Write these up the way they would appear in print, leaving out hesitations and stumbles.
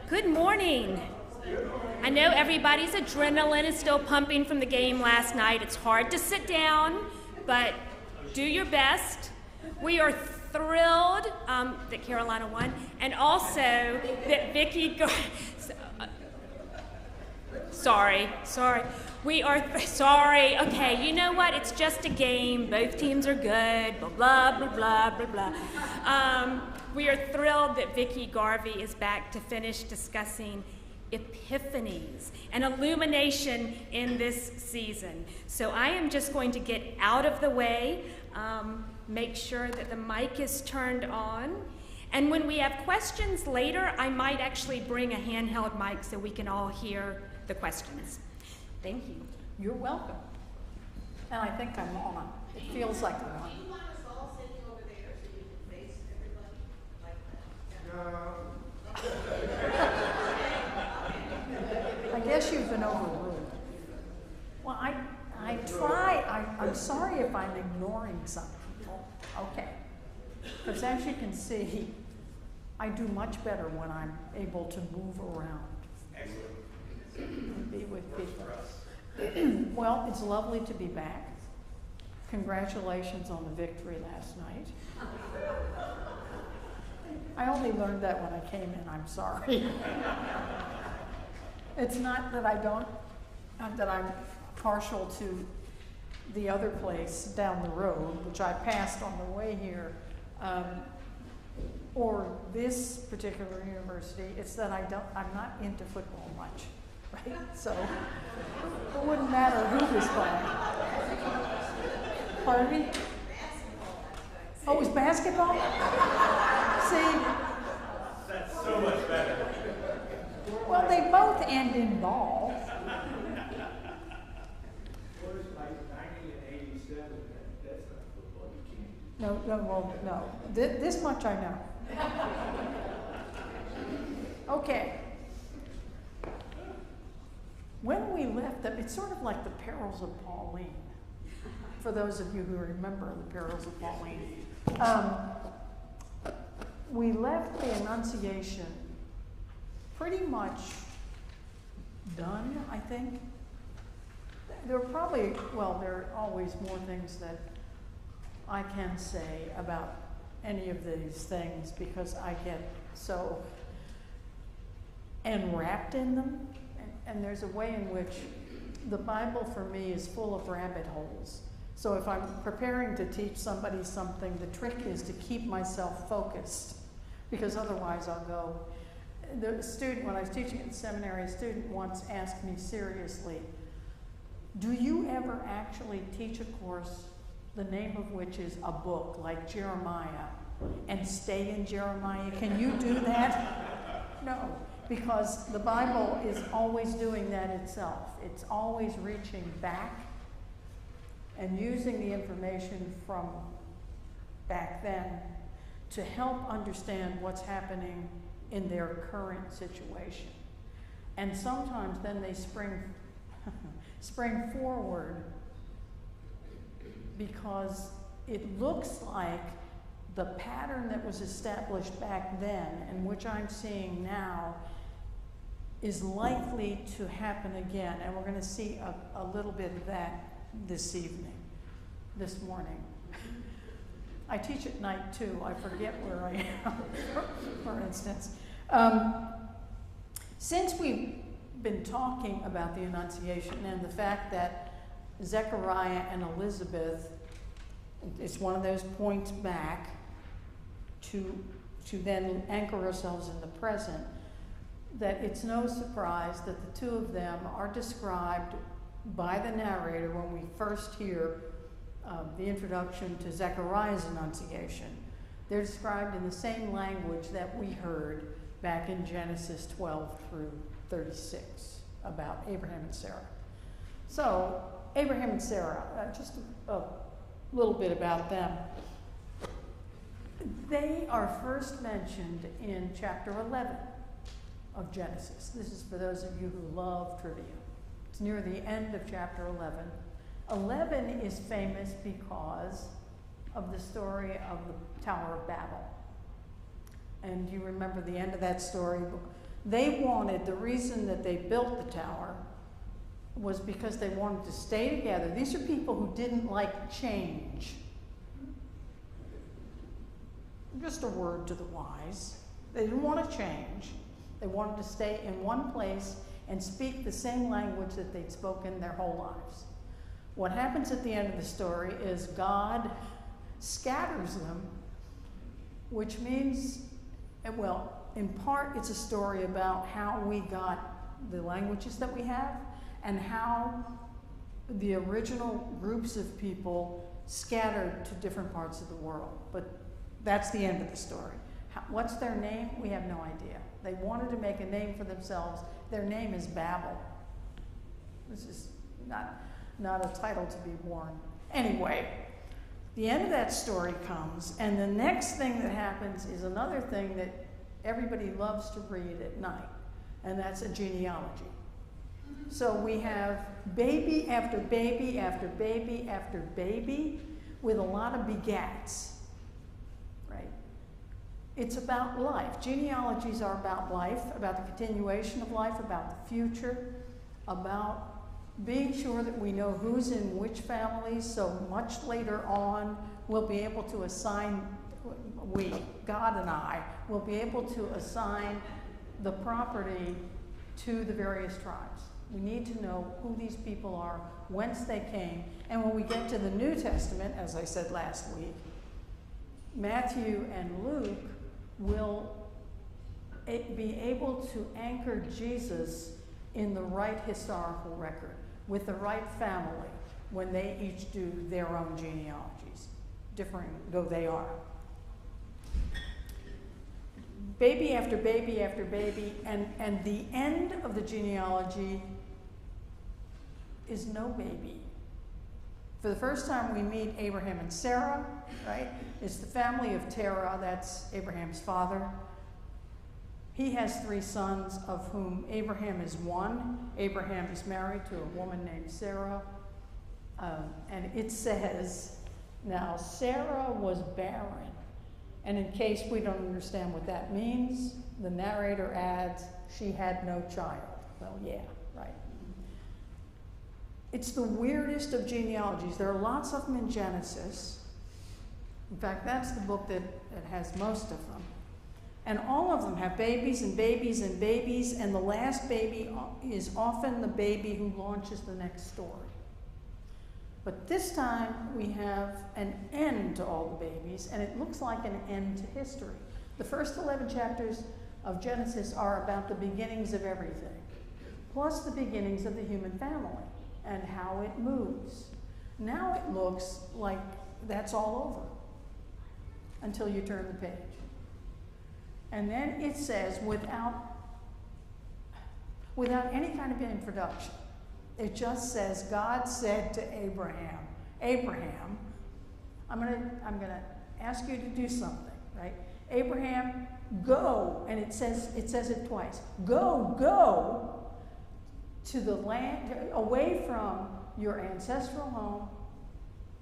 Good morning. I know everybody's adrenaline is still pumping from the game last night. It's hard to sit down, but do your best. We are thrilled that Carolina won, and also that Vicki Sorry. We are sorry. Okay, you know what? It's just a game. Both teams are good. Blah, blah, blah, blah, blah, blah. We are thrilled that Vicki Garvey is back to finish discussing Epiphanies, an illumination in this season. So I am just going to get out of the way, make sure that the mic is turned on. And when we have questions later, I might actually bring a handheld mic so we can all hear the questions. Thank you. You're welcome. And I think I'm on. It feels like I'm on. Do you want us all sitting over there so you can face everybody like that? I guess you've been overruled. Well, I'm sorry if I'm ignoring some people. Okay. Because as you can see, I do much better when I'm able to move around. Excellent. And be with people. Well, it's lovely to be back. Congratulations on the victory last night. I only learned that when I came in. I'm sorry. It's not that that I'm partial to the other place down the road, which I passed on the way here, or this particular university. It's that I'm not into football much. Right? So it wouldn't matter who was playing. Pardon me? Oh, it was basketball? See? That's so much better. Well, they both end in ball. Well, it's like 90 and 87. That's not football. You can't. No. This much I know. Okay. When we left them, it's sort of like the perils of Pauline, for those of you who remember the perils of Pauline. We left the Annunciation pretty much done, I think. There are always more things that I can say about any of these things because I get so enwrapped in them. And there's a way in which the Bible for me is full of rabbit holes. So if I'm preparing to teach somebody something, the trick is to keep myself focused, because otherwise I'll go. The student, when I was teaching at the seminary, a student once asked me seriously, do you ever actually teach a course, the name of which is a book, like Jeremiah, and stay in Jeremiah? Can you do that? No. Because the Bible is always doing that itself. It's always reaching back and using the information from back then to help understand what's happening in their current situation. And sometimes then they spring forward because it looks like the pattern that was established back then and which I'm seeing now is likely to happen again. And we're going to see a little bit of that this morning. I teach at night too. I forget where I am, for instance. Since we've been talking about the Annunciation and the fact that Zechariah and Elizabeth, it's one of those points back to then anchor ourselves in the present, that it's no surprise that the two of them are described by the narrator when we first hear the introduction to Zechariah's Annunciation. They're described in the same language that we heard back in Genesis 12 through 36 about Abraham and Sarah. So, Abraham and Sarah, just a little bit about them. They are first mentioned in chapter 11 of Genesis. This is for those of you who love trivia. It's near the end of chapter 11. 11 is famous because of the story of the Tower of Babel. And you remember the end of that story. The reason that they built the tower was because they wanted to stay together. These are people who didn't like change. Just a word to the wise. They didn't want to change. They wanted to stay in one place and speak the same language that they'd spoken their whole lives. What happens at the end of the story is God scatters them, which means, well, in part it's a story about how we got the languages that we have and how the original groups of people scattered to different parts of the world. But that's the end of the story. What's their name? We have no idea. They wanted to make a name for themselves. Their name is Babel. This is not a title to be worn. Anyway, the end of that story comes, and the next thing that happens is another thing that everybody loves to read at night, and that's a genealogy. So we have baby after baby after baby after baby with a lot of begats, right? It's about life. Genealogies are about life, about the continuation of life, about the future, about being sure that we know who's in which families, so much later on we'll be able to assign, God and I, will be able to assign the property to the various tribes. We need to know who these people are, whence they came, and when we get to the New Testament, as I said last week, Matthew and Luke will be able to anchor Jesus in the right historical record, with the right family, when they each do their own genealogies, differing though they are. Baby after baby after baby, and the end of the genealogy is no baby. For the first time we meet Abraham and Sarah, right? It's the family of Terah, that's Abraham's father. He has 3 sons, of whom Abraham is one. Abraham is married to a woman named Sarah. And it says, now Sarah was barren. And in case we don't understand what that means, the narrator adds, she had no child. Well, yeah, right. It's the weirdest of genealogies. There are lots of them in Genesis. In fact, that's the book that has most of them. And all of them have babies and babies and babies, and the last baby is often the baby who launches the next story. But this time we have an end to all the babies, and it looks like an end to history. The first 11 chapters of Genesis are about the beginnings of everything, plus the beginnings of the human family and how it moves. Now it looks like that's all over until you turn the page. And then it says, without any kind of introduction, it just says, God said to Abraham, Abraham, I'm gonna ask you to do something, right? Abraham, go, and it says it twice. Go to the land, away from your ancestral home.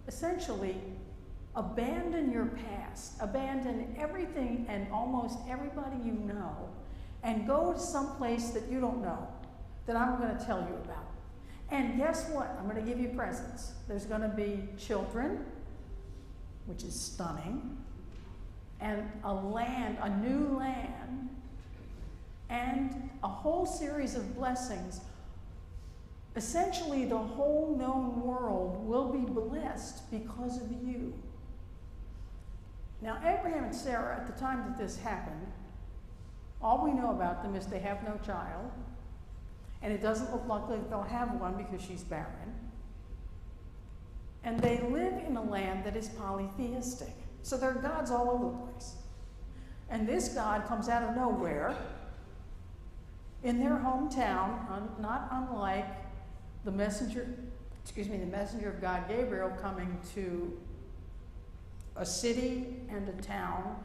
Essentially, abandon your past, abandon everything and almost everybody you know, and go to some place that you don't know, that I'm going to tell you about. And guess what? I'm going to give you presents. There's going to be children, which is stunning, and a land, a new land, and a whole series of blessings. Essentially, the whole known world will be blessed because of you. Now, Abraham and Sarah, at the time that this happened, all we know about them is they have no child, and it doesn't look like they'll have one because she's barren. And they live in a land that is polytheistic. So there are gods all over the place. And this God comes out of nowhere in their hometown, not unlike the messenger of God, Gabriel, coming to a city and a town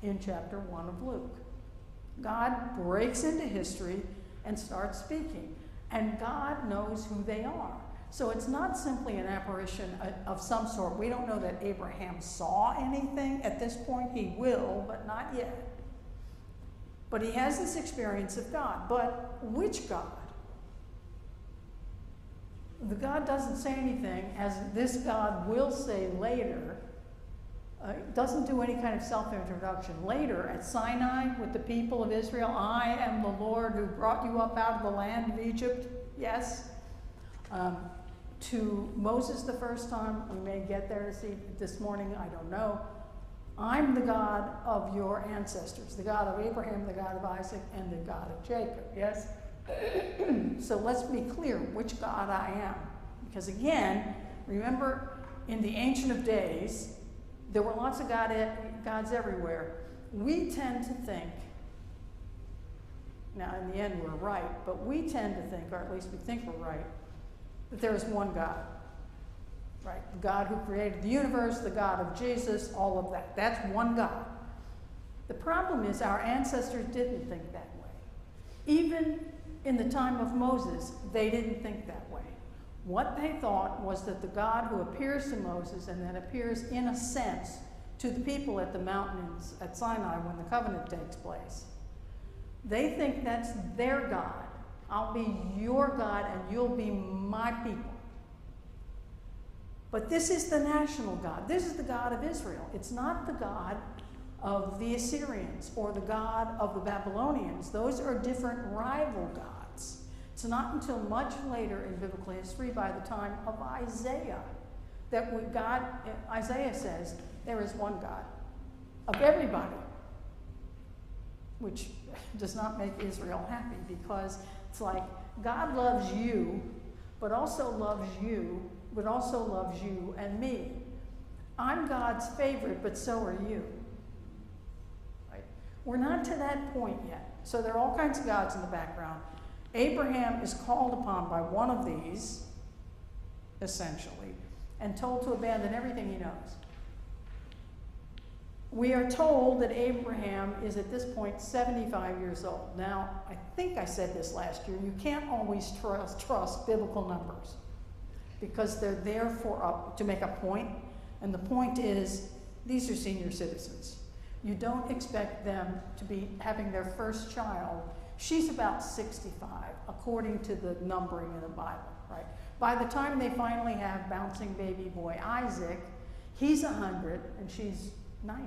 in chapter 1 of Luke. God breaks into history and starts speaking, and God knows who they are. So it's not simply an apparition of some sort. We don't know that Abraham saw anything at this point. He will, but not yet. But he has this experience of God. But which God? The God doesn't say anything, as this God will say later. Doesn't do any kind of self-introduction. Later, at Sinai with the people of Israel, I am the Lord who brought you up out of the land of Egypt. Yes. To Moses the first time, we may get there this morning, I don't know. I'm the God of your ancestors, the God of Abraham, the God of Isaac, and the God of Jacob. Yes? So let's be clear which God I am. Because again, remember, in the Ancient of Days, there were lots of gods everywhere. We tend to think, now in the end we're right, but we tend to think, or at least we think we're right, that there is one God. Right? The God who created the universe, the God of Jesus, all of that. That's one God. The problem is our ancestors didn't think that way. Even in the time of Moses, they didn't think that way. What they thought was that the God who appears to Moses and then appears in a sense to the people at the mountains at Sinai when the covenant takes place, they think that's their God. I'll be your God and you'll be my people. But this is the national God. This is the God of Israel. It's not the God of the Assyrians or the God of the Babylonians. Those are different rival gods. It's not until much later in biblical history, by the time of Isaiah, that Isaiah says, there is one God of everybody, which does not make Israel happy, because it's like God loves you, but also loves you, but also loves you and me. I'm God's favorite, but so are you. Right? We're not to that point yet. So there are all kinds of gods in the background. Abraham is called upon by one of these, essentially, and told to abandon everything he knows. We are told that Abraham is at this point 75 years old. Now, I think I said this last year, you can't always trust biblical numbers, because they're there to make a point, and the point is these are senior citizens. You don't expect them to be having their first child. She's about 65, according to the numbering in the Bible, right? By the time they finally have bouncing baby boy Isaac, he's 100 and she's 90.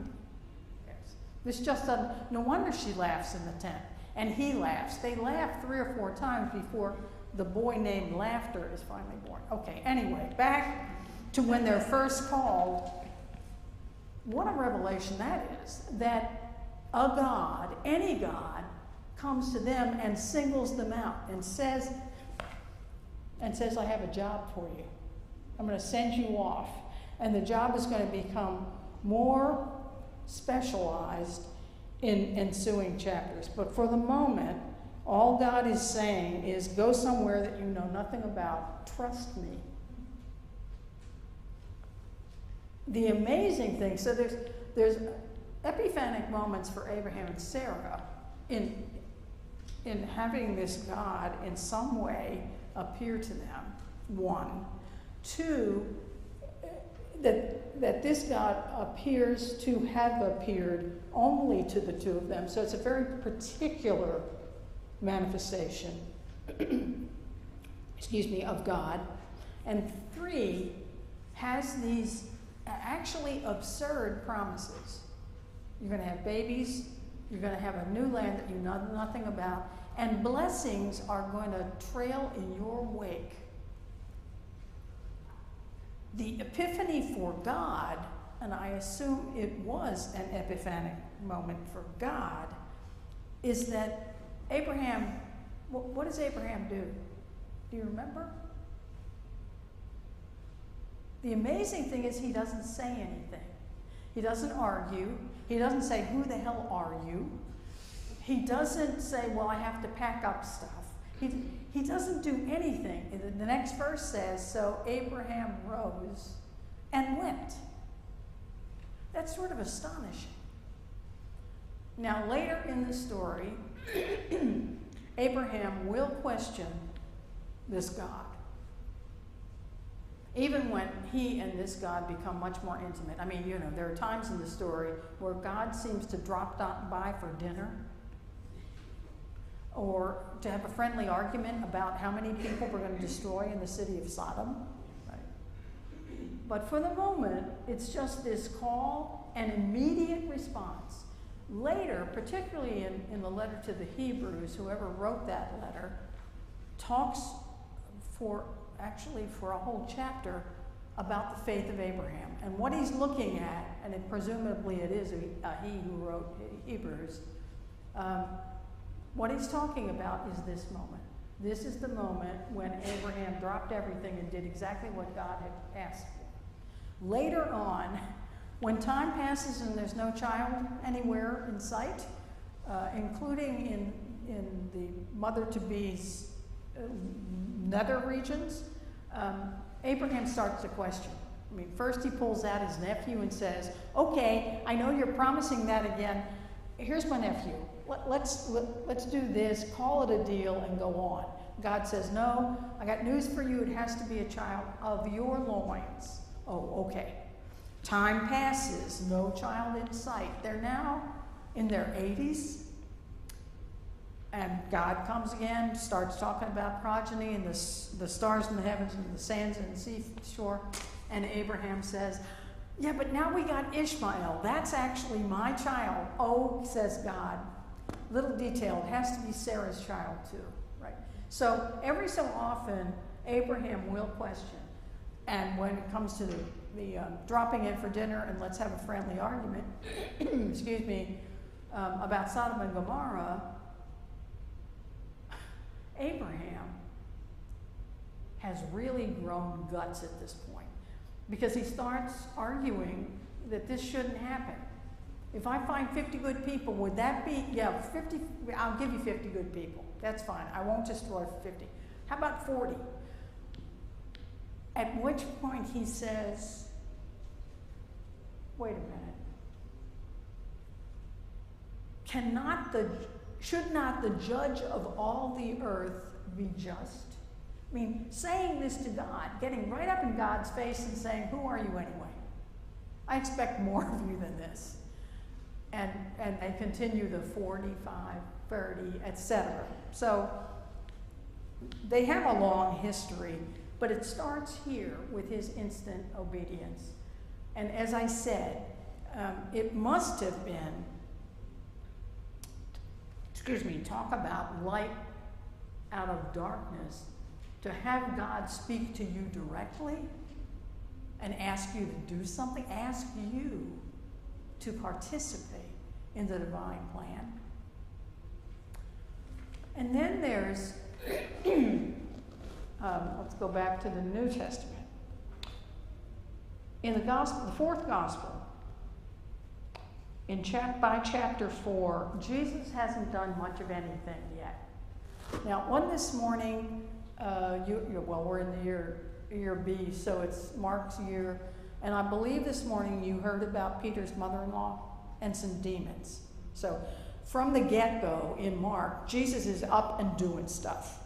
Yes. This just doesn't, no wonder she laughs in the tent, and he laughs. They laugh 3 or 4 times before the boy named Laughter is finally born. Okay, anyway, back to when they're first called. What a revelation that is, that a God, any God, comes to them and singles them out and says, I have a job for you. I'm going to send you off. And the job is going to become more specialized in ensuing chapters. But for the moment, all God is saying is, go somewhere that you know nothing about. Trust me. The amazing thing, so there's epiphanic moments for Abraham and Sarah in having this God in some way appear to them. 1. 2, that this God appears to have appeared only to the two of them. So it's a very particular manifestation, of God. And 3, has these actually absurd promises. You're going to have babies, you're going to have a new land that you know nothing about, and blessings are going to trail in your wake. The epiphany for God, and I assume it was an epiphanic moment for God, is that Abraham, what does Abraham do? Do you remember? The amazing thing is he doesn't say anything. He doesn't argue. He doesn't say, who the hell are you? He doesn't say, well, I have to pack up stuff. He doesn't do anything. The next verse says, so Abraham rose and went. That's sort of astonishing. Now, later in the story, Abraham will question this God. Even when he and this God become much more intimate. I mean, there are times in the story where God seems to drop by for dinner. or to have a friendly argument about how many people we're going to destroy in the city of Sodom. Right? But for the moment, it's just this call and immediate response. Later, particularly in the letter to the Hebrews, whoever wrote that letter, talks for a whole chapter about the faith of Abraham. And what he's looking at, and presumably it is he who wrote Hebrews, what he's talking about is this moment. This is the moment when Abraham dropped everything and did exactly what God had asked for. Later on, when time passes and there's no child anywhere in sight, including in the mother-to-be's nether regions, Abraham starts to question. I mean, first he pulls out his nephew and says, okay, I know you're promising that again. Here's my nephew. Let's do this, call it a deal, and go on. God says, no, I got news for you. It has to be a child of your loins. Oh, okay. Time passes, no child in sight. They're now in their 80s. And God comes again, starts talking about progeny and the stars in the heavens and the sands and the seashore. And Abraham says, yeah, but now we got Ishmael. That's actually my child. Oh, says God. Little detail, it has to be Sarah's child too, right? So every so often, Abraham will question. And when it comes to the dropping in for dinner and let's have a friendly argument, excuse me, about Sodom and Gomorrah, Abraham has really grown guts at this point because he starts arguing that this shouldn't happen. If I find 50 good people, would that be, yeah, 50, I'll give you 50 good people. That's fine. I won't destroy 50. How about 40? At which point he says, wait a minute. Should not the judge of all the earth be just? I mean, saying this to God, getting right up in God's face and saying, who are you anyway? I expect more of you than this. And they continue the 45, 30, etc. So they have a long history, but it starts here with his instant obedience. And as I said, it must have been, talk about light out of darkness, to have God speak to you directly and ask you to do something, ask you to participate in the divine plan. And then there's, let's go back to the New Testament. In the gospel, the fourth gospel, by chapter 4, Jesus hasn't done much of anything yet. Now, one this morning, we're in the year B, so it's Mark's year, and I believe this morning you heard about Peter's mother-in-law and some demons. So, from the get-go in Mark, Jesus is up and doing stuff,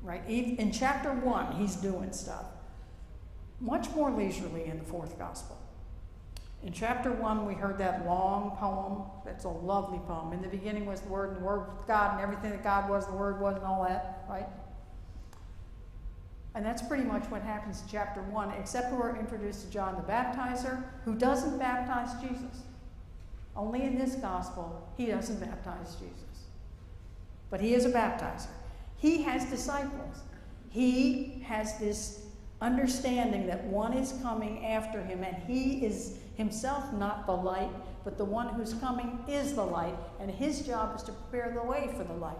right? In chapter 1, he's doing stuff. Much more leisurely in the fourth gospel. In chapter 1, we heard that long poem. That's a lovely poem. In the beginning was the Word, and the Word was God, and everything that God was, the Word was, and all that, right? And that's pretty much what happens in chapter 1, except we're introduced to John the Baptizer, who doesn't baptize Jesus. Only in this gospel, he doesn't baptize Jesus. But he is a baptizer. He has disciples. He has this understanding that one is coming after him, and he is himself not the light, but the one who's coming is the light, and his job is to prepare the way for the light.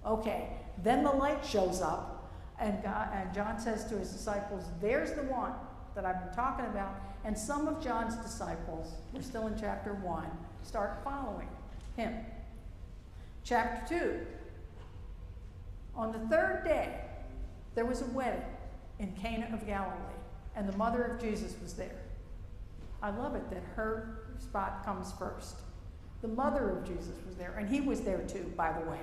Okay, then the light shows up, and John says to his disciples, there's the one that I've been talking about, and some of John's disciples, we're still in chapter 1, start following him. Chapter 2, on the third day, there was a wedding in Cana of Galilee, and the mother of Jesus was there. I love it that her spot comes first. The mother of Jesus was there, and he was there too, by the way.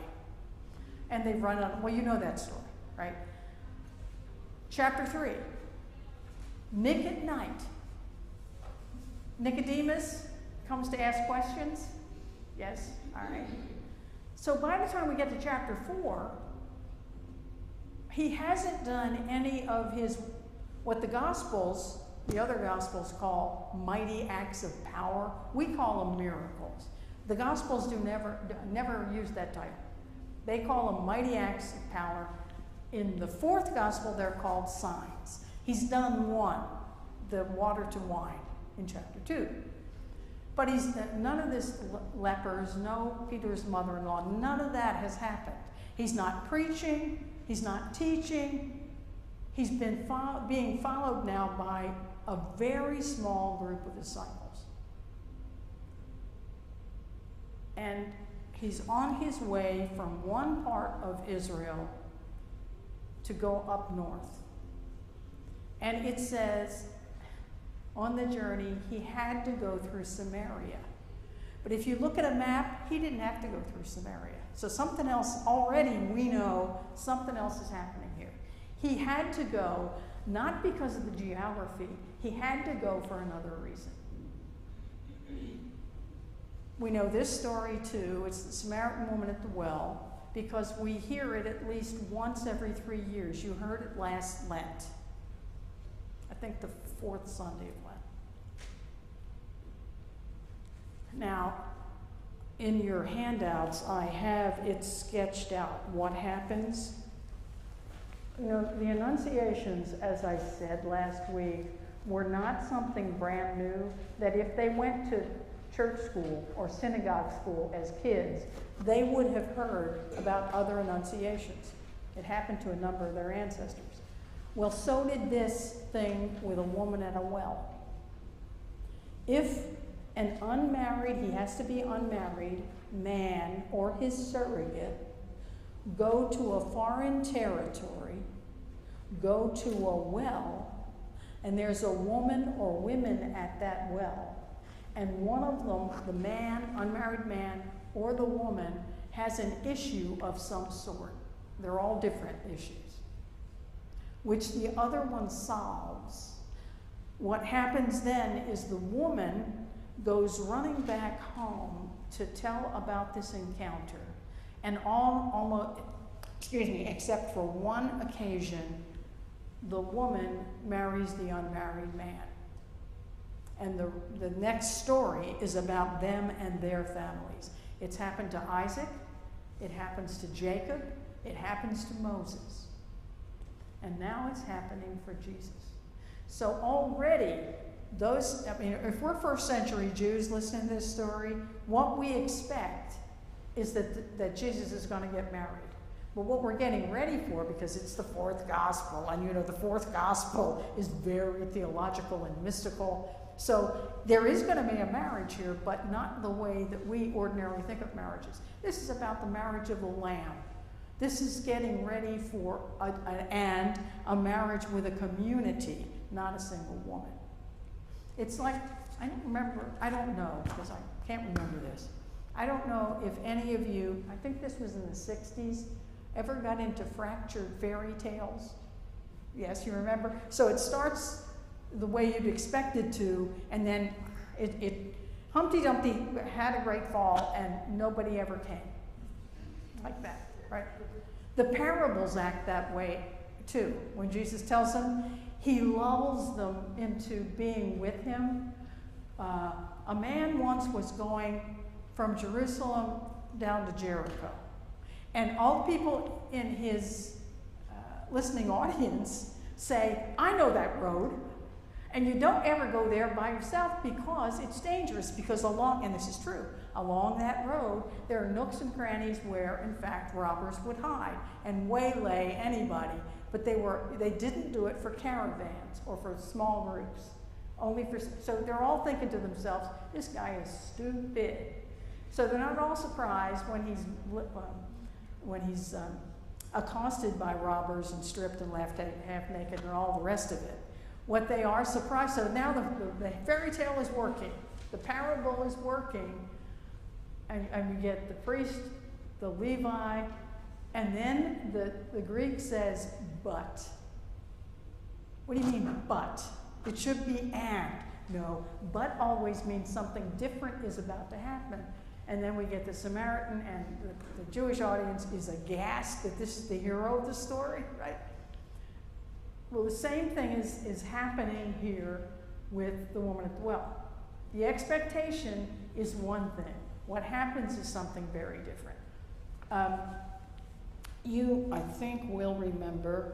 And they've run out, well, you know that story, right? Chapter 3, Nick at night. Nicodemus comes to ask questions. Yes? All right. So by the time we get to chapter 4, he hasn't done any of his, what the Gospels, the other Gospels call mighty acts of power. We call them miracles. The Gospels never use that title. They call them mighty acts of power. In the 4th Gospel, they're called signs. He's done one, the water to wine, in chapter 2. But none of this lepers, no Peter's mother-in-law, none of that has happened. He's not preaching, he's not teaching. He's been being followed now by a very small group of disciples. And he's on his way from one part of Israel to go up north. And it says, on the journey, he had to go through Samaria. But if you look at a map, he didn't have to go through Samaria. So something else, already we know something else is happening here. He had to go, not because of the geography, he had to go for another reason. We know this story too. It's the Samaritan woman at the well, because we hear it at least once every 3 years. You heard it last Lent. I think the 4th Sunday of Lent. Now, in your handouts, I have it sketched out what happens. You know, the Annunciations, as I said last week, were not something brand new, that if they went to church school or synagogue school as kids, they would have heard about other Annunciations. It happened to a number of their ancestors. Well, so did this thing with a woman at a well. If an unmarried, he has to be unmarried, man or his surrogate go to a foreign territory, go to a well, and there's a woman or women at that well, and one of them, the man, unmarried man, or the woman, has an issue of some sort. They're all different issues, which the other one solves. What happens then is the woman goes running back home to tell about this encounter, and except for one occasion, the woman marries the unmarried man. And the next story is about them and their families. It's happened to Isaac, it happens to Jacob, it happens to Moses. And now it's happening for Jesus. So already, if we're 1st century Jews listening to this story, what we expect is that Jesus is going to get married. But what we're getting ready for, because it's the 4th Gospel, and you know the 4th Gospel is very theological and mystical, so there is going to be a marriage here, but not the way that we ordinarily think of marriages. This is about the marriage of the Lamb. This is getting ready for a marriage with a community, not a single woman. It's like, I don't know, because I can't remember this. I don't know if any of you, I think this was in the 60s, ever got into fractured fairy tales? Yes, you remember? So it starts the way you'd expect it to, and then Humpty Dumpty had a great fall and nobody ever came. Like that, right? The parables act that way too. When Jesus tells them, he lulls them into being with him. A man once was going from Jerusalem down to Jericho. And all the people in his listening audience say, I know that road. And you don't ever go there by yourself because it's dangerous. Because and this is true, along that road, there are nooks and crannies where, in fact, robbers would hide and waylay anybody. But they didn't do it for caravans or for small groups. So they're all thinking to themselves, this guy is stupid. So they're not all surprised when he's accosted by robbers and stripped and left half naked and all the rest of it. What they are surprised. So now the fairy tale is working. The parable is working. And you get the priest, the Levi, and then the Greek says, but. What do you mean, but? It should be and. No, but always means something different is about to happen. And then we get the Samaritan, and the Jewish audience is aghast that this is the hero of the story, right? Well, the same thing is happening here with the woman at the well. The expectation is one thing. What happens is something very different. You, I think, will remember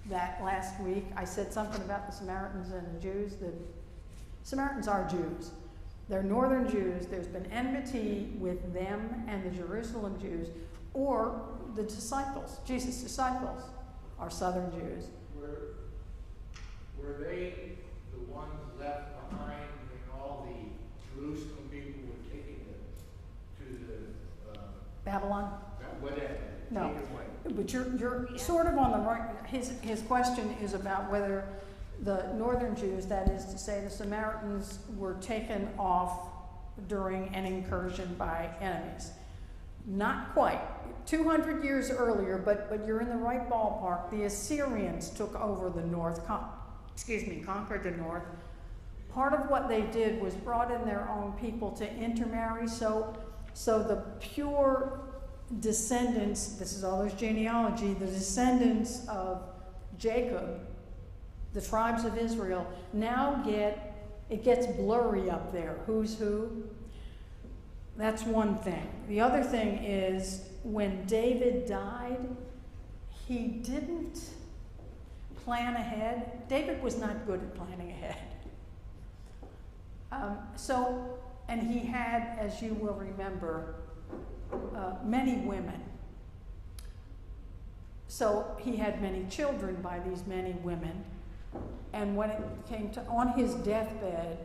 that last week I said something about the Samaritans and the Jews. The Samaritans are Jews. They're northern Jews. There's been enmity with them and the Jerusalem Jews, or the disciples. Jesus' disciples are southern Jews. Were they the ones left behind when all the Jerusalem people were taken to the Babylon? Whatever. No. Taken away. But you're sort of on the right. His question is about whether the northern Jews, that is to say the Samaritans, were taken off during an incursion by enemies. Not quite. 200 years earlier, but you're in the right ballpark. The Assyrians took over the north, conquered the north. Part of what they did was brought in their own people to intermarry, so the pure descendants, this is all there's genealogy, the descendants of Jacob, the tribes of Israel, now it gets blurry up there. Who's who? That's one thing. The other thing is when David died, he didn't plan ahead. David was not good at planning ahead. And he had, as you will remember, many women. So he had many children by these many women. And when it came to on his deathbed,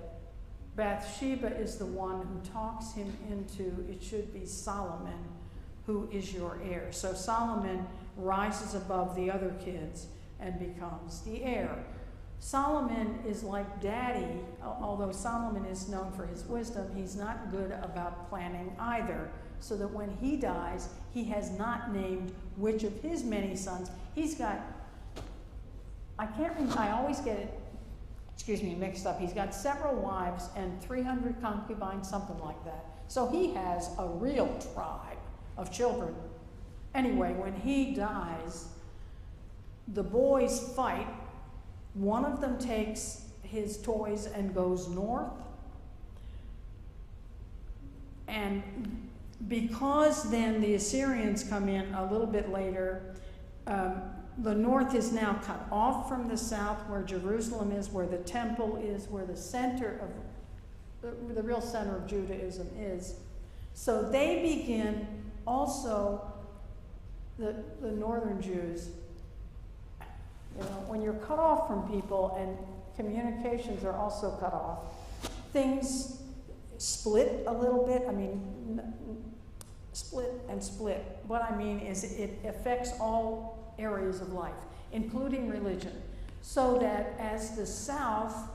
Bathsheba is the one who talks him into, it should be Solomon who is your heir. So Solomon rises above the other kids and becomes the heir. Solomon is like daddy, although Solomon is known for his wisdom, he's not good about planning either. So that when he dies, he has not named which of his many sons. He's got, I always get it, mixed up. He's got several wives and 300 concubines, something like that. So he has a real tribe of children. Anyway, when he dies, the boys fight. One of them takes his toys and goes north. And because then the Assyrians come in a little bit later, the north is now cut off from the south, where Jerusalem is, where the temple is, where the center of, the real center of Judaism is. So they begin also, the northern Jews, you know, when you're cut off from people and communications are also cut off, things split a little bit. I mean, split and split. What I mean is it affects all areas of life, including religion. So that as the South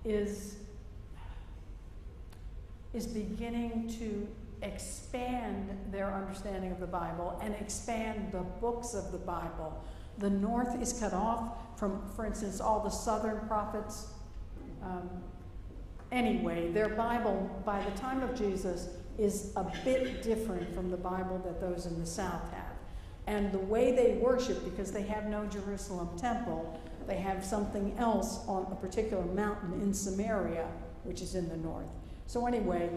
is beginning to expand their understanding of the Bible and expand the books of the Bible, the North is cut off from, for instance, all the Southern prophets. Anyway, their Bible, by the time of Jesus, is a bit different from the Bible that those in the South have. And the way they worship, because they have no Jerusalem temple, they have something else on a particular mountain in Samaria, which is in the north. So anyway,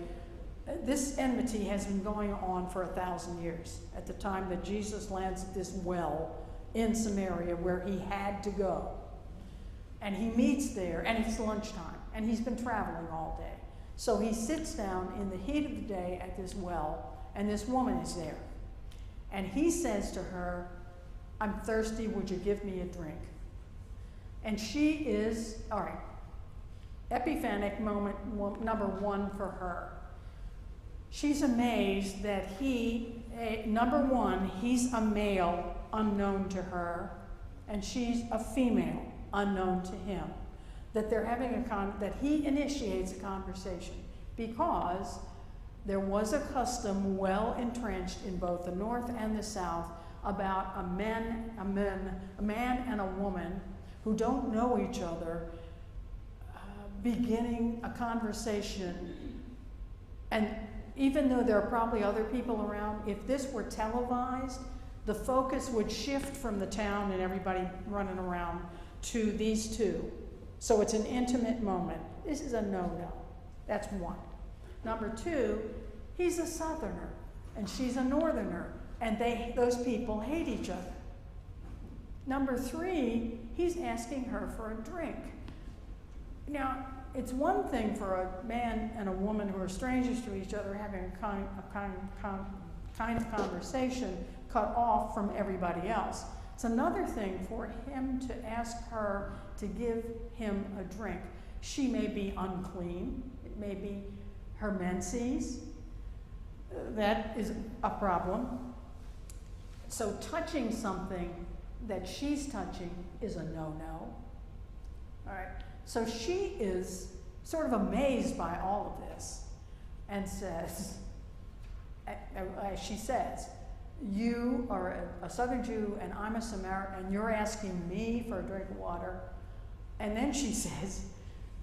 this enmity has been going on for 1,000 years. At the time that Jesus lands at this well in Samaria where he had to go. And he meets there, and it's lunchtime, and he's been traveling all day. So he sits down in the heat of the day at this well, and this woman is there. And he says to her, "I'm thirsty, would you give me a drink?" And she is, all right, epiphanic moment number one for her. She's amazed that he, number one, he's a male unknown to her, and she's a female unknown to him. That they're having that he initiates a conversation, because there was a custom well entrenched in both the North and the South about a man and a woman who don't know each other beginning a conversation. And even though there are probably other people around, if this were televised, the focus would shift from the town and everybody running around to these two. So it's an intimate moment. This is a no-no. That's one. Number two, he's a Southerner and she's a Northerner, and those people hate each other. Number three, he's asking her for a drink. Now, it's one thing for a man and a woman who are strangers to each other having a kind of conversation cut off from everybody else. It's another thing for him to ask her to give him a drink. She may be unclean. It may be her menses. That is a problem. So touching something that she's touching is a no-no. All right. So she is sort of amazed by all of this and says, she says, you are a Southern Jew and I'm a Samaritan and you're asking me for a drink of water. And then she says,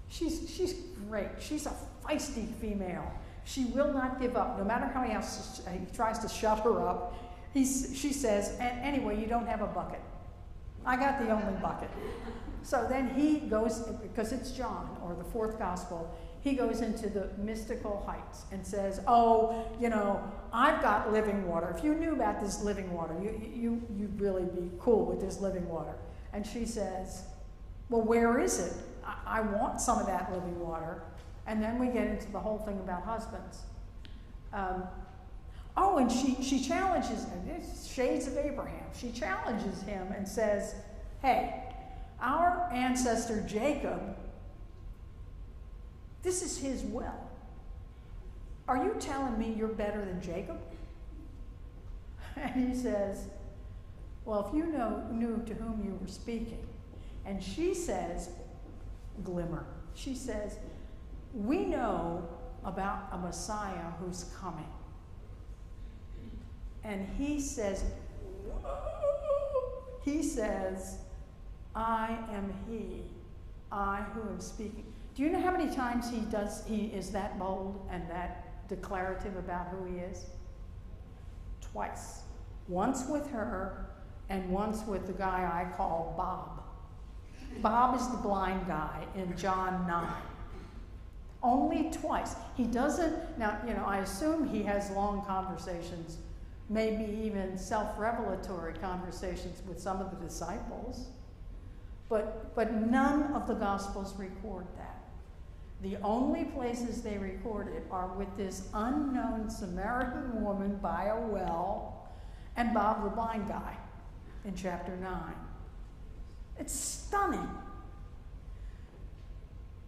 she's great. She's a feisty female. She will not give up, no matter how he tries to shut her up. She says, anyway, you don't have a bucket. I got the only bucket. So then he goes, because it's John, or the fourth gospel, he goes into the mystical heights and says, oh, I've got living water. If you knew about this living water, you'd really be cool with this living water. And she says, well, where is it? I want some of that living water. And then we get into the whole thing about husbands. And she challenges him. It's shades of Abraham. She challenges him and says, hey, our ancestor Jacob, this is his well. Are you telling me you're better than Jacob? And he says, well, if you knew to whom you were speaking. And she says, glimmer. She says, we know about a Messiah who's coming. And he says, I am he, I who am speaking. Do you know how many times he is that bold and that declarative about who he is? Twice. Once with her and once with the guy I call Bob. Bob is the blind guy in John 9. Only twice. He doesn't, now, I assume he has long conversations, maybe even self-revelatory conversations with some of the disciples, but none of the Gospels record that. The only places they record it are with this unknown Samaritan woman by a well and Bob the blind guy in chapter 9. It's stunning.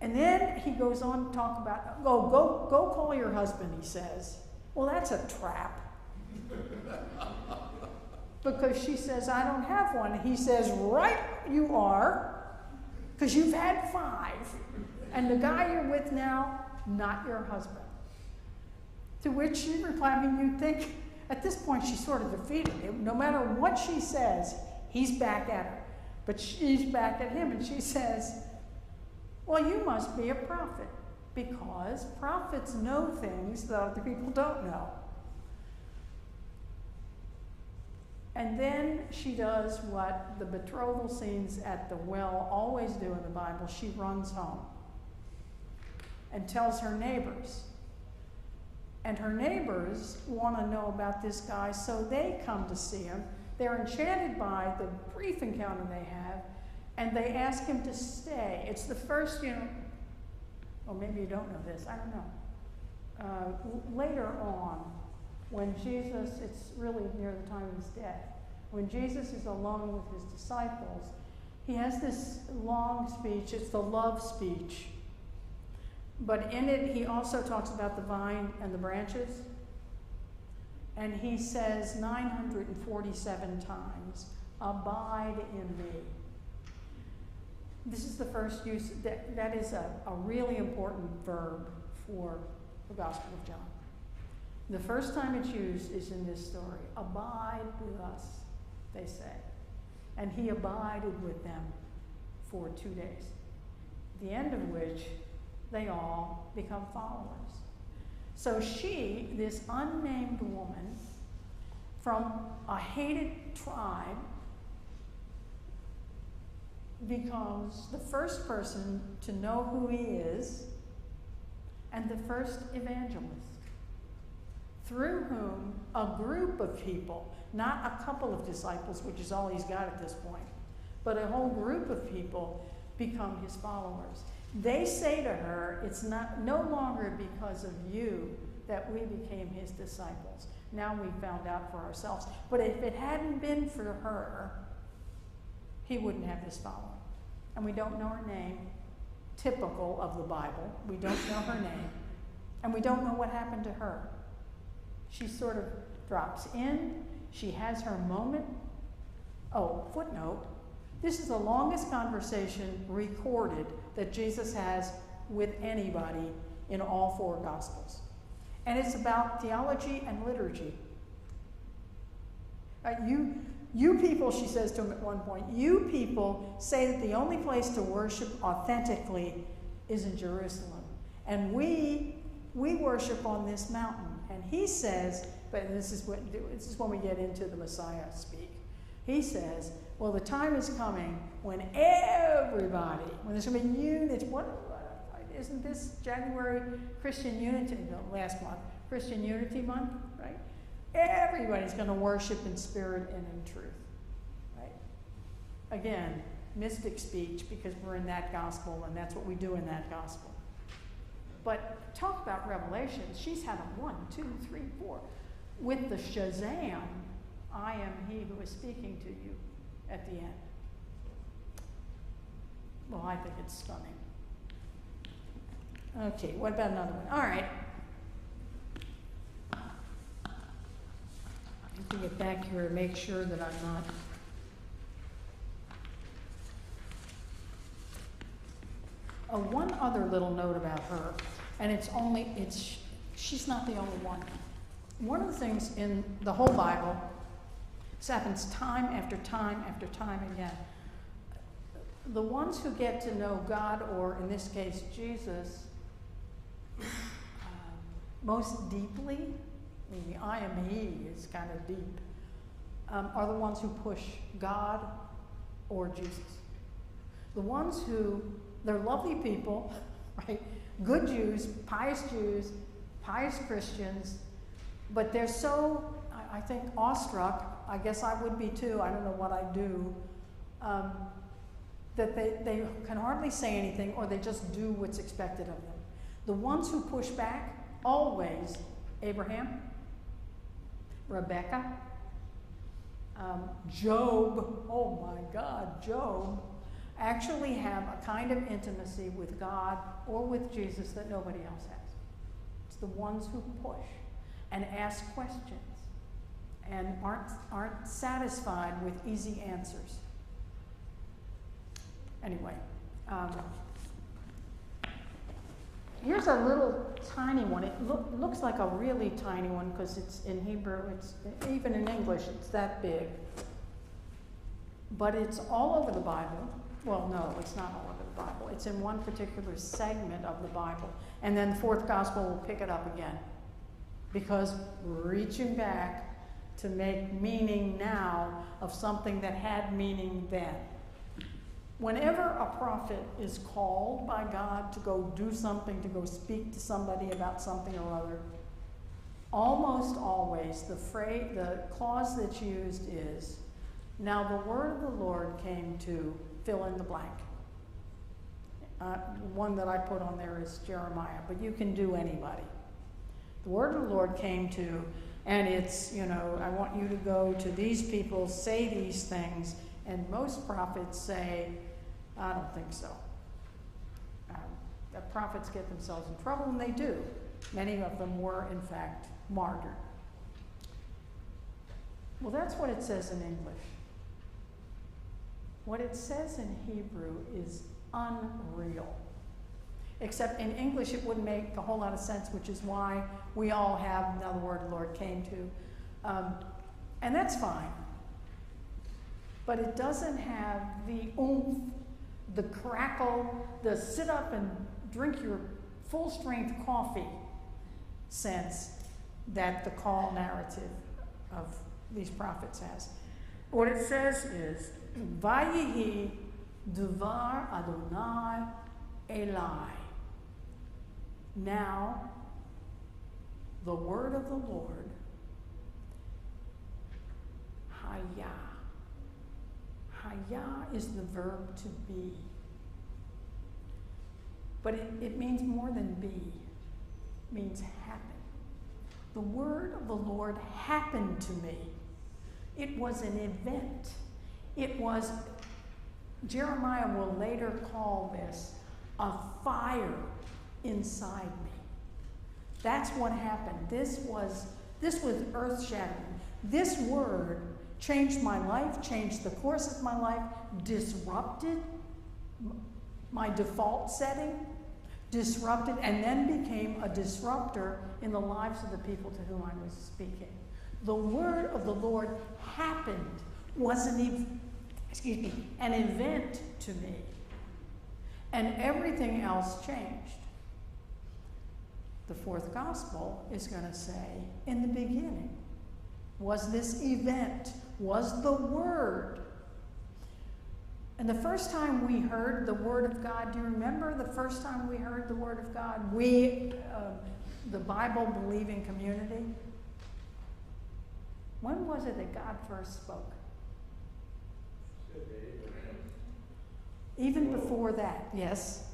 And then he goes on to talk about, go call your husband, he says. Well, that's a trap. Because she says, I don't have one. He says, right you are, because you've had 5. And the guy you're with now, not your husband. To which she replied, you'd think, at this point she's sort of defeated. No matter what she says, he's back at her. But she's back at him, and she says, well, you must be a prophet, because prophets know things that other people don't know. And then she does what the betrothal scenes at the well always do in the Bible. She runs home and tells her neighbors. And her neighbors want to know about this guy, so they come to see him. They're enchanted by the brief encounter they have, and they ask him to stay. It's the first, or maybe you don't know this, I don't know. Later on, when Jesus, it's really near the time of his death, when Jesus is alone with his disciples, he has this long speech. It's the love speech. But in it, he also talks about the vine and the branches. And he says 947 times, abide in me. This is the first use, that is a really important verb for the Gospel of John. The first time it's used is in this story. Abide with us, they say. And he abided with them for 2 days, at the end of which they all become followers. So she, this unnamed woman from a hated tribe, becomes the first person to know who he is and the first evangelist, through whom a group of people, not a couple of disciples, which is all he's got at this point, but a whole group of people become his followers. They say to her, it's no longer because of you that we became his disciples. Now we found out for ourselves. But if it hadn't been for her, he wouldn't have this following. And we don't know her name, typical of the Bible. We don't know her name. And we don't know what happened to her. She sort of drops in. She has her moment. Oh, footnote. This is the longest conversation recorded that Jesus has with anybody in all four Gospels. And it's about theology and liturgy. You people, she says to him at one point, you people say that the only place to worship authentically is in Jerusalem. And we worship on this mountain. And he says, but this is when we get into the Messiah speak. He says, well, the time is coming when everybody, when there's going to be unity. Isn't this January Christian Unity, last month, Christian Unity Month, right? Everybody's going to worship in spirit and in truth, right? Again, mystic speech, because we're in that gospel and that's what we do in that gospel. But talk about revelations. She's had a 1, 2, 3, 4. With the Shazam, I am he who is speaking to you at the end. Well, I think it's stunning. Okay, what about another one? All right. I have to get back here and make sure that I'm not. One other little note about her, and she's not the only one. One of the things in the whole Bible, this happens time after time after time again. The ones who get to know God, or in this case, Jesus, most deeply, I mean, the I am he is kind of deep, are the ones who push God or Jesus. The ones who, they're lovely people, right? Good Jews, pious Christians, but they're so, I think, awestruck, I guess I would be too, I don't know what I do, that they can hardly say anything, or they just do what's expected of them. The ones who push back, always Abraham, Rebecca, Job, oh my God, Job, actually have a kind of intimacy with God or with Jesus that nobody else has. It's the ones who push and ask questions and aren't satisfied with easy answers. Anyway, here's a little tiny one. It looks like a really tiny one because it's in Hebrew. It's even in English, it's that big. But it's all over the Bible. Well, no, it's not all over the Bible. It's in one particular segment of the Bible. And then the fourth gospel will pick it up again. Because we're reaching back to make meaning now of something that had meaning then. Whenever a prophet is called by God to go do something, to go speak to somebody about something or other, almost always the clause that's used is, now the word of the Lord came to fill in the blank. One that I put on there is Jeremiah, but you can do anybody. The word of the Lord came to, and it's, I want you to go to these people, say these things, and most prophets say, I don't think so. The prophets get themselves in trouble, and they do. Many of them were, in fact, martyred. Well, that's what it says in English. What it says in Hebrew is unreal. Except in English it wouldn't make a whole lot of sense, which is why we all have now the word the Lord came to. And that's fine. But it doesn't have the oomph, the crackle, the sit up and drink your full strength coffee sense that the call narrative of these prophets has. What it says is, Vayihi Duvar Adonai Eli. Now, the word of the Lord, Hayah. Hayah is the verb to be. But it means more than be. It means happen. The word of the Lord happened to me. It was an event. It was, Jeremiah will later call this a fire inside me. That's what happened. This was earth-shattering. This word changed my life, changed the course of my life, disrupted my default setting, disrupted, and then became a disruptor in the lives of the people to whom I was speaking. The word of the Lord happened, was an event to me. And everything else changed. The fourth gospel is going to say, in the beginning was this event, was the word. And the first time we heard the word of God, do you remember the first time we heard the word of God? We, the Bible-believing community. When was it that God first spoke? Even before that, yes.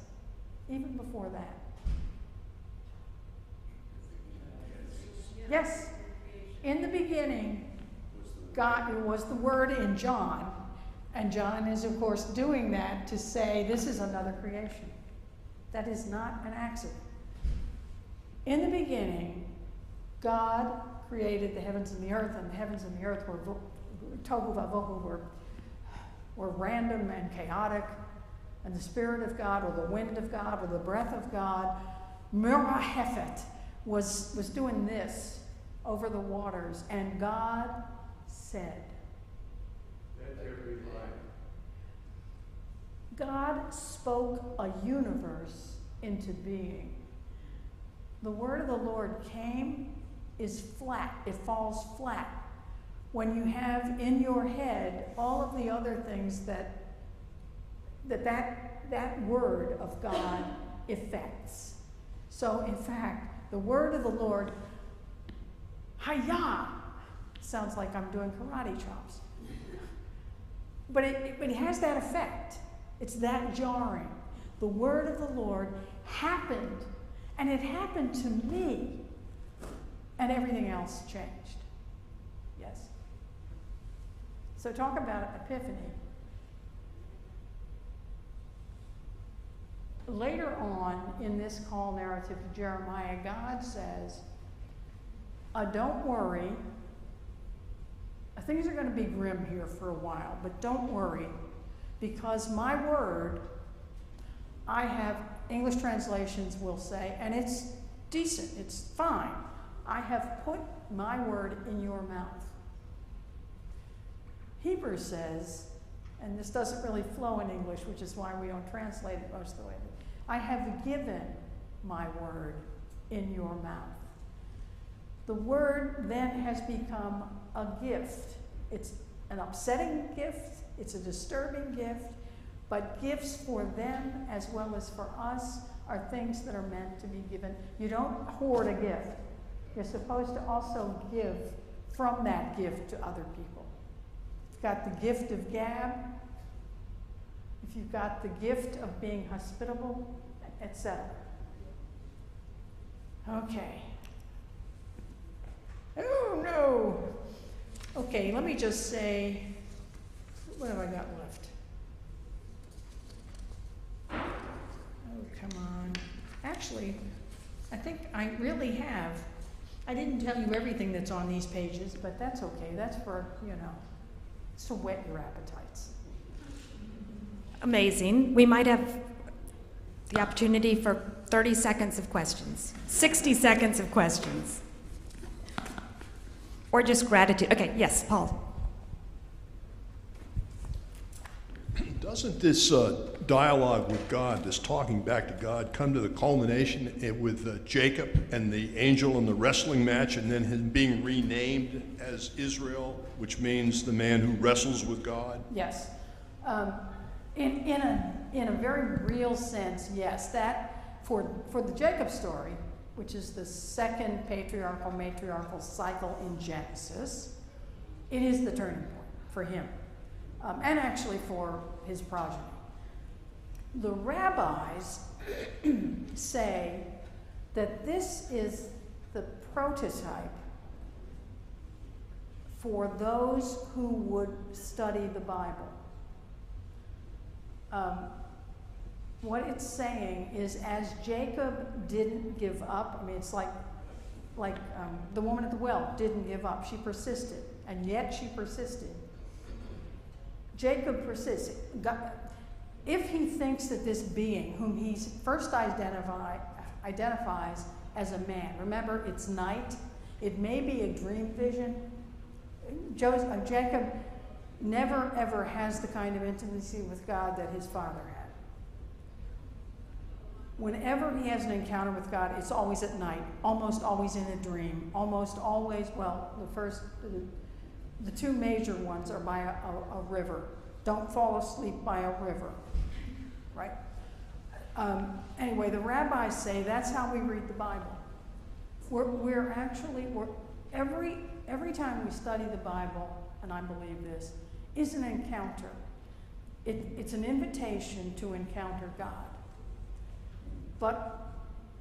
Even before that. Yes. In the beginning, God was the word in John. And John is, of course, doing that to say this is another creation. That is not an accident. In the beginning, God created the heavens and the earth, and the heavens and the earth were tohu vavohu, were random and chaotic, and the Spirit of God, or the wind of God, or the breath of God, Merahefet, was doing this over the waters, and God said. Let there be light. God spoke a universe into being. The word of the Lord came, is flat. It falls flat. When you have in your head all of the other things that word of God affects. So, in fact, the word of the Lord, Hayah, sounds like I'm doing karate chops. But it has that effect. It's that jarring. The word of the Lord happened, and it happened to me, and everything else changed. Yes. So talk about epiphany. Later on in this call narrative to Jeremiah, God says, don't worry. Things are going to be grim here for a while, but don't worry, because my word, I have, English translations will say, and it's decent, it's fine, I have put my word in your mouth. Hebrew says, and this doesn't really flow in English, which is why we don't translate it most of the way, I have given my word in your mouth. The word then has become a gift. It's an upsetting gift, it's a disturbing gift, but gifts for them as well as for us are things that are meant to be given. You don't hoard a gift. You're supposed to also give from that gift to other people. You've got the gift of gab, if you've got the gift of being hospitable, etc. Okay. Oh, no. Okay, let me just say, what have I got left? Oh, come on. Actually, I think I really have. I didn't tell you everything that's on these pages, but that's okay. That's for, it's to whet your appetites. Amazing. We might have the opportunity for 30 seconds of questions, 60 seconds of questions. Or just gratitude. Okay, yes, Paul. Doesn't this dialogue with God, this talking back to God, come to the culmination with Jacob and the angel in the wrestling match, and then him being renamed as Israel, which means the man who wrestles with God? Yes. In a very real sense, yes. That for the Jacob story, which is the second matriarchal cycle in Genesis, it is the turning point for him, and actually for his progeny. The rabbis say that this is the prototype for those who would study the Bible. What it's saying is, as Jacob didn't give up, I mean, it's like the woman at the well didn't give up. She persisted, and yet she persisted. Jacob persisted. If he thinks that this being, whom he first identifies as a man, remember, it's night, it may be a dream vision. Jacob never ever has the kind of intimacy with God that his father had. Whenever he has an encounter with God, it's always at night, almost always in a dream, almost always, well, the two major ones are by a river. Don't fall asleep by a river, right? Anyway, the rabbis say that's how we read the Bible. Every time we study the Bible, and I believe this, is an encounter. It's an invitation to encounter God. But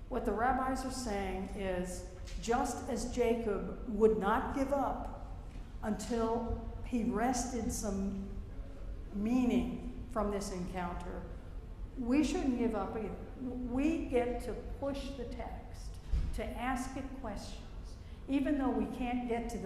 what the rabbis are saying is, just as Jacob would not give up until he wrested some meaning from this encounter, we shouldn't give up either. We get to push the text, to ask it questions, even though we can't get to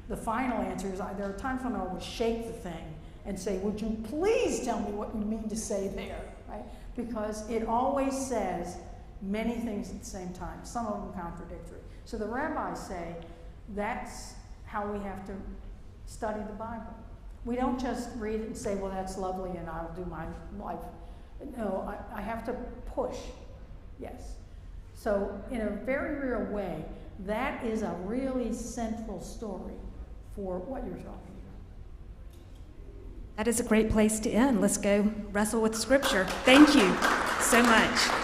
the final answer is. There are times when I will shake the thing and say, would you please tell me what you mean to say there, right? Because it always says many things at the same time, some of them contradictory. So the rabbis say that's how we have to study the Bible. We don't just read it and say, well, that's lovely and I'll do my life. No, I have to push, yes. So in a very real way, that is a really central story for what you're talking about. That is a great place to end. Let's go wrestle with Scripture. Thank you so much.